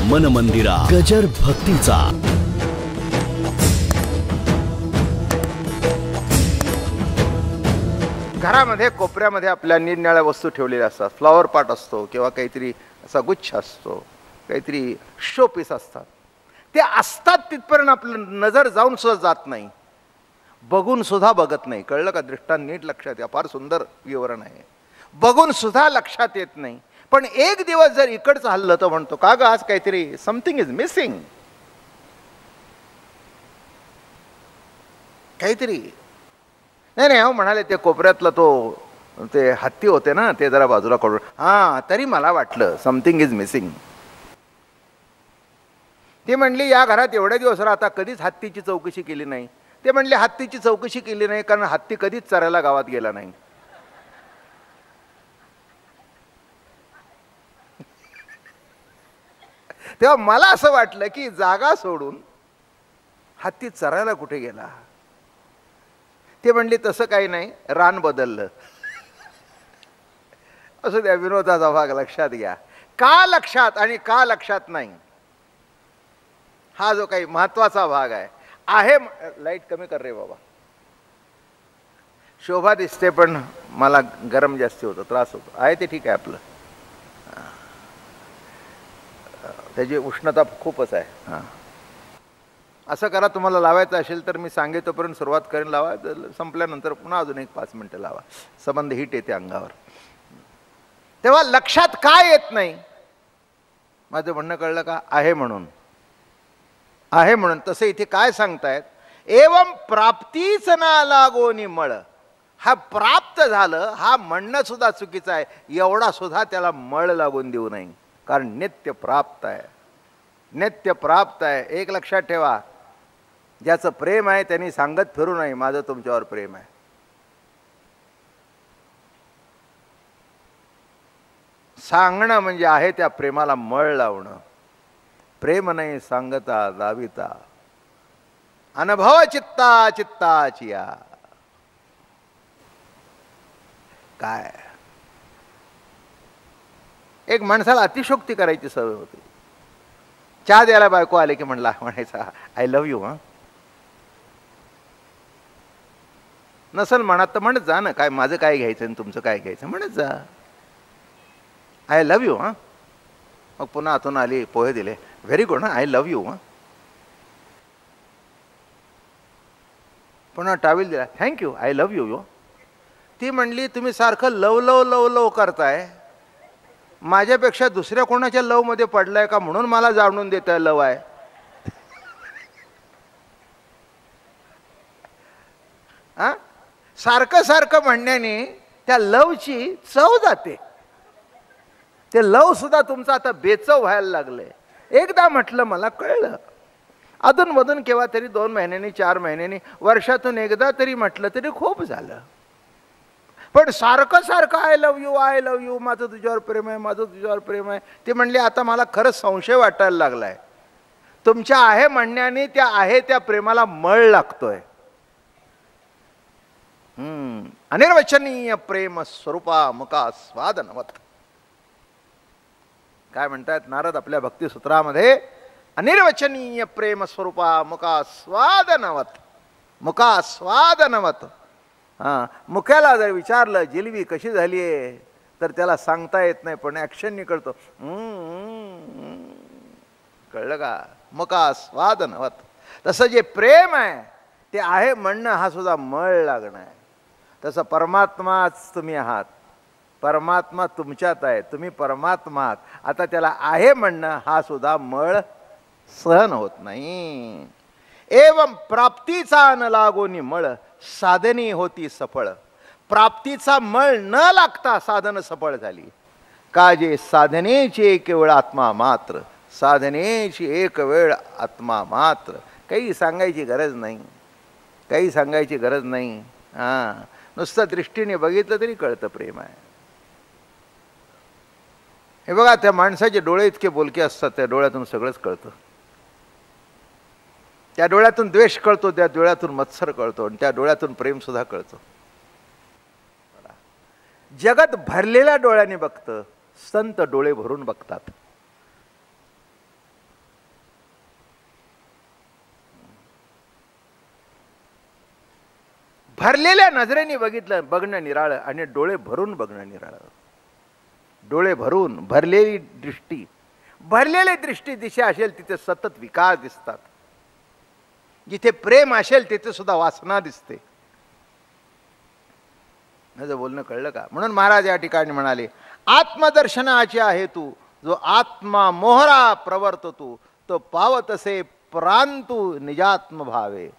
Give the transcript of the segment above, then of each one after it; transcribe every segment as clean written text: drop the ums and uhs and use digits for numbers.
मन मंदिरा गजर भक्तीचा। घरामध्ये कोपऱ्यामध्ये आपल्या निरनिराळ्या वस्तू ठेवलेल्या असतात. फ्लॉवर पॉट असतो किंवा काहीतरी असा गुच्छ असतो, काहीतरी शो पीस असतात. ते असतात तिथपर्यंत आपलं नजर जाऊन सुद्धा जात नाही, बघून सुद्धा बघत नाही. कळलं का? दृष्टांत नीट लक्षात या. फार सुंदर विवरण आहे. बघून सुद्धा लक्षात येत नाही. पण एक दिवस जर इकडचं हल्लं तर म्हणतो का ग आज काहीतरी समथिंग इज मिसिंग, काहीतरी. नाही नाही, हो म्हणाले ते कोपऱ्यातला ते हत्ती होते ना, ते जरा बाजूला काढून. हा, तरी मला वाटलं समथिंग इज मिसिंग. ती म्हणली या घरात एवढ्या दिवस राहता कधीच हत्तीची चौकशी केली नाही. ते म्हणले हत्तीची चौकशी केली नाही कारण हत्ती कधीच चरायला गावात गेला नाही. तेव्हा मला असं वाटलं की जागा सोडून हत्ती चरायला कुठे गेला. ते म्हणले तसं काही नाही, रान बदललं. असं त्या विनोदाचा भाग लक्षात घ्या. का लक्षात आणि का लक्षात नाही, हा जो काही महत्वाचा भाग आहे. लाईट कमी कर रे बाबा. शोभा दिसते पण मला गरम जास्ती होतं, त्रास होतो. आहे ते ठीक आहे आपलं, त्याची उष्णता खूपच आहे. हां, असं करा, तुम्हाला लावायचं असेल तर मी सांगे तोपर्यंत सुरुवात करेन. लावा, संपल्यानंतर पुन्हा अजून एक 5 मिनटं लावा. संबंध हीट येते अंगावर. तेव्हा लक्षात काय येत नाही, माझं म्हणणं कळलं का? आहे म्हणून, आहे म्हणून. तसं इथे काय सांगतायत, एवं प्राप्तीच ना लागोनी मळ. हा प्राप्त झालं, हा म्हणणं सुद्धा चुकीचं आहे. एवढा सुद्धा त्याला मळ लागून देऊ नये, कारण नित्य प्राप्त आहे, नित्य प्राप्त आहे. एक लक्षात ठेवा, ज्याचं प्रेम आहे त्यांनी सांगत फिरू नये माझं तुमच्यावर प्रेम आहे. सांगणं म्हणजे आहे त्या प्रेमाला मळ लावणं. प्रेम नाही सांगता दाविता, अनुभव चित्ता चित्ताचिया. काय एक माणसाला अतिशोक्ती करायची सवय होती. चहा द्यायला बायको आले की म्हणायचा आय लव्ह यू. नसल म्हणत तर म्हणत जा ना, काय माझं काय घ्यायचं आणि तुमचं काय घ्यायचं म्हणत जा, आय लव्ह यू. मग पुन्हा आतून आली, पोहे दिले, very good, I love you. पुन्हा टावेल दिला, थँक्यू, आय लव्ह यू. ती म्हणली तुम्ही सारखं लव लव लव लव करताय, माझ्यापेक्षा दुसऱ्या कोणाच्या लव मध्ये पडलाय का म्हणून मला जाणून देताय लव आहे. सारखं सारखं म्हणण्याने त्या लवची चव जाते. ते लव सुद्धा तुमचं आता बेचव व्हायला लागलंय. एकदा म्हटलं मला कळलं, अधूनमधून केव्हा तरी 2 महिन्यांनी 4 महिन्यांनी वर्षातून एकदा तरी म्हटलं तरी खूप झालं. पण सारखं सारखं I love you, I love you, माझं तुझ्यावर प्रेम आहे, माझं तुझ्यावर प्रेम आहे. ते म्हणले आता मला खरंच संशय वाटायला लागलाय, तुमच्या आहे म्हणण्याने त्या आहे त्या प्रेमाला मळ लागतोय. अनिर्वचनीय प्रेम स्वरूपा मुका स्वादनवत. काय म्हणतात नारद आपल्या भक्तिसूत्रामध्ये, अनिर्वचनीय प्रेम स्वरूपा मुका स्वादनवत. मुका स्वादनवत. मुख्याला जर विचारलं जिलबी कशी झाली आहे तर त्याला सांगता येत नाही, पण ऍक्शन कळतो. कळलं का? मुका स्वादनवत. तसं जे प्रेम आहे ते आहे म्हणणं हा सुद्धा मळ लागणं आहे. तसं परमात्माच तुम्ही आहात, परमात्मा तुमच्यात आहे, तुम्ही परमात्मा आहात. आता त्याला आहे म्हणणं हा सुद्धा मळ सहन होत नाही. एवं प्राप्तीचा न लागोनी मळ साधनी होती सफळ. प्राप्तीचा मळ न लागता साधन सफळ झाली. का जे साधनेची एक वेळ आत्मा मात्र, साधनेची एक वेळ आत्मा मात्र. काही सांगायची गरज नाही, काही सांगायची गरज नाही. नुसतं दृष्टीने बघितलं तरी कळतं प्रेम आहे. हे बघा, त्या माणसाचे डोळे इतके बोलके असतात, त्या डोळ्यातून सगळंच कळतं. त्या डोळ्यातून द्वेष कळतो, त्या डोळ्यातून मत्सर कळतो, आणि त्या डोळ्यातून प्रेम सुद्धा कळतो. जगत भरलेल्या डोळ्याने बघतं, संत डोळे भरून बघतात. भरलेल्या नजरेने बघणं निराळं आणि डोळे भरून बघणं निराळं. डोळे भरून भरलेली दृष्टी, भरलेली दृष्टी दिशा असेल तिथे सतत विकार दिसतात. जिथे प्रेम असेल तिथे सुद्धा वासना दिसते. माझं बोलणं कळलं का? म्हणून महाराज या ठिकाणी म्हणाले, आत्मदर्शनाच्या हेतू जो आत्मा मोहरा प्रवर्ततो तो पावतसे प्रांतु निजात्म भावे.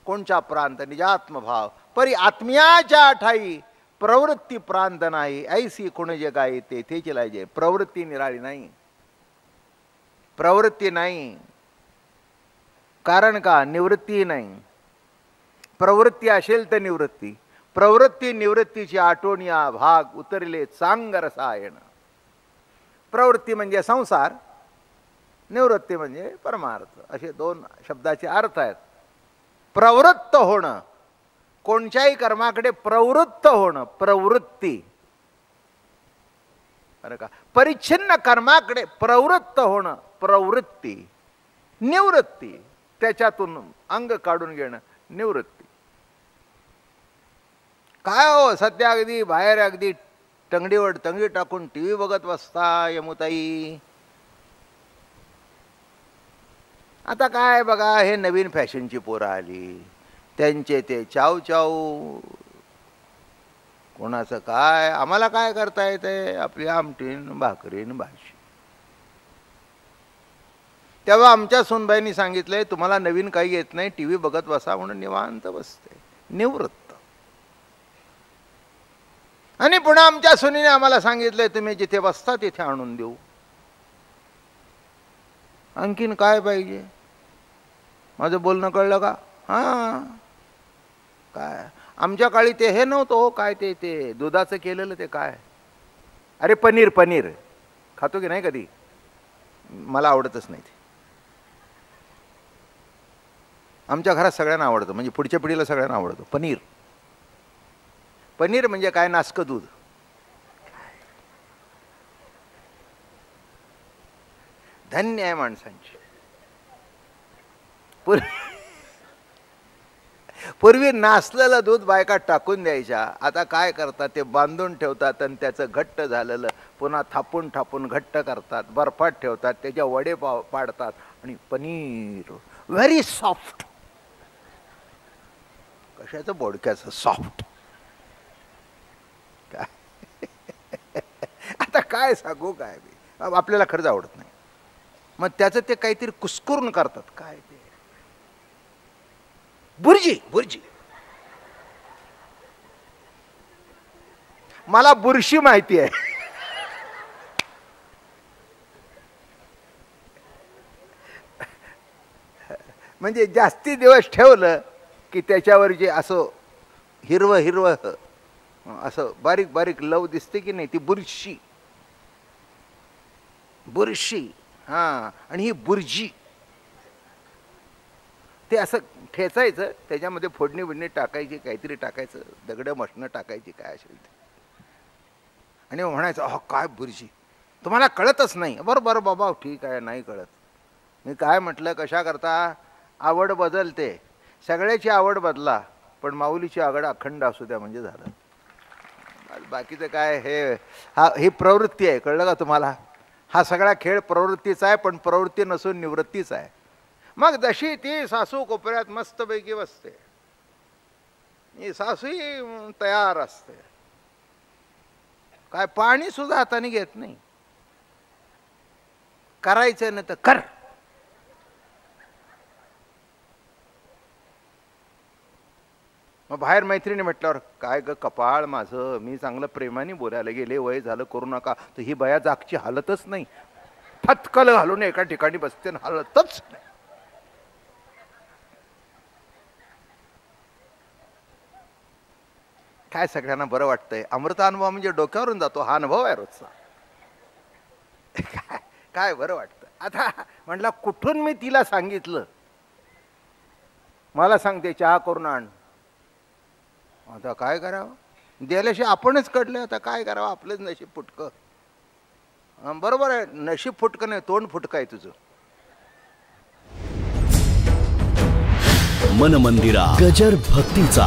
कोणचा प्रांत? निजात्म भाव. परी आत्म्याच्या ठाई प्रवृत्ती प्रांत नाही, ऐसी कोण जगाई तेथेची लाजे. प्रवृत्ती निराळी नाही, प्रवृत्ती नाही. कारण का? निवृत्ती नाही. प्रवृत्ती असेल तर निवृत्ती. प्रवृत्ती निवृत्तीची आठवणिया भाग उतरले चांग रसायन. प्रवृत्ती म्हणजे संसार, निवृत्ती म्हणजे परमार्थ, असे दोन शब्दाचे अर्थ आहेत. प्रवृत्त होणं, कोणत्याही कर्माकडे प्रवृत्त होणं, प्रवृत्ती. बरं का? परिच्छिन्न कर्माकडे प्रवृत्त होणं, प्रवृत्ती. निवृत्ती, त्याच्यातून अंग काढून घेणं, निवृत्ती. काय हो, सध्या अगदी बाहेर अगदी टंगडीवर टंगडी टाकून टीव्ही बघत बसता यमुताई. आता काय बघा, हे नवीन फॅशनची पोरं आली, त्यांचे ते चाव चाव, कोणाचं काय, आम्हाला काय करता येते? आपली आमटीन भाकरीन भाजी. तेव्हा आमच्या सुनबाईंनी सांगितलंय, तुम्हाला नवीन काही येत नाही, टीव्ही बघत बसा, म्हणून निवांत बसते, निवृत्त. आणि पुन्हा आमच्या सुनीने आम्हाला सांगितलंय, तुम्ही जिथे बसता तिथे आणून देऊ. आणखीन काय पाहिजे? माझं बोलणं कळलं का? हां, काय आमच्या काळी ते हे नव्हतं हो, काय ते दुधाचं केलेलं ते काय, अरे पनीर. पनीर खातो की नाही कधी? मला आवडतच नाही ते. आमच्या घरात सगळ्यांना आवडतं, म्हणजे पुढच्या पिढीला सगळ्यांना आवडतं पनीर. पनीर म्हणजे काय? नासकं दूध. धन्य आहे माणसांची. पूर्वी नासलेलं दूध बायका टाकून द्यायच्या, आता काय करतात? ते बांधून ठेवतात आणि त्याचं घट्ट झालेलं पुन्हा थापून थापून घट्ट करतात, बर्फात ठेवतात, त्याच्या वडे पाडतात आणि पनीर व्हेरी सॉफ्ट. कशाचं? बोडक्याचं सॉफ्ट. काय आता काय सांगू? काय आपल्याला खरंच आवडत नाही. मग त्याचं ते काहीतरी कुस्करून करतात. काय ते? बुर्जी. बुर्जी. मला बुरशी माहिती आहे. म्हणजे जास्ती दिवस ठेवलं की त्याच्यावर जे असं हिरवं हिरवं असं बारीक बारीक लव दिसते की नाही, ती बुरशी. बुरशी. हां. आणि ही बुर्जी, ते असं ठेचायचं, त्याच्यामध्ये फोडणी बिडणी टाकायची, काहीतरी टाकायचं, दगडं मशनं टाकायची, काय असेल ते, आणि म्हणायचं अहो काय बुर्जी, तुम्हाला कळतच नाही. बरं बरं बाबा, ठीक आहे, नाही कळत. मी काय म्हटलं, कशा करता? आवड बदलते, सगळ्याची आवड बदला, पण माऊलीची आवड अखंड असू द्या म्हणजे झालं. बाकीचं काय, ही प्रवृत्ती आहे. कळलं का तुम्हाला? हा सगळा खेळ प्रवृत्तीचा आहे, पण प्रवृत्ती नसून निवृत्तीच आहे. मग जशी ती सासू कोपऱ्यात मस्तपैकी बसते, ही सासूही तयार असते, काय पाणी सुद्धा हाताने घेत नाही. करायचं ना तर कर. मग बाहेर मैत्रिणी म्हटल्यावर काय ग कपाळ माझं, मी चांगलं प्रेमाने बोलायला गेले, वय झालं, करू नका, तर ही बया जागची हालतच नाही, फटकल घालून एका ठिकाणी बसते ना, हालतच नाही. काय सगळ्यांना बरं वाटतंय. अमृतानुभव म्हणजे डोक्यावरून जातो, हा अनुभव आहे रोजचा. काय बरं वाटतं. आता म्हटलं कुठून मी तिला सांगितलं, मला सांगते चहा करून आण. आता काय करावं, द्यायल्याशिवाय आपणच कडलं, आता काय करावं, आपलंच नशीब फुटकं. बरोबर आहे, नशीब फुटकं नाही, तोंड फुटकं आहे तुझं. मन मंदिरा गजर भक्तीचा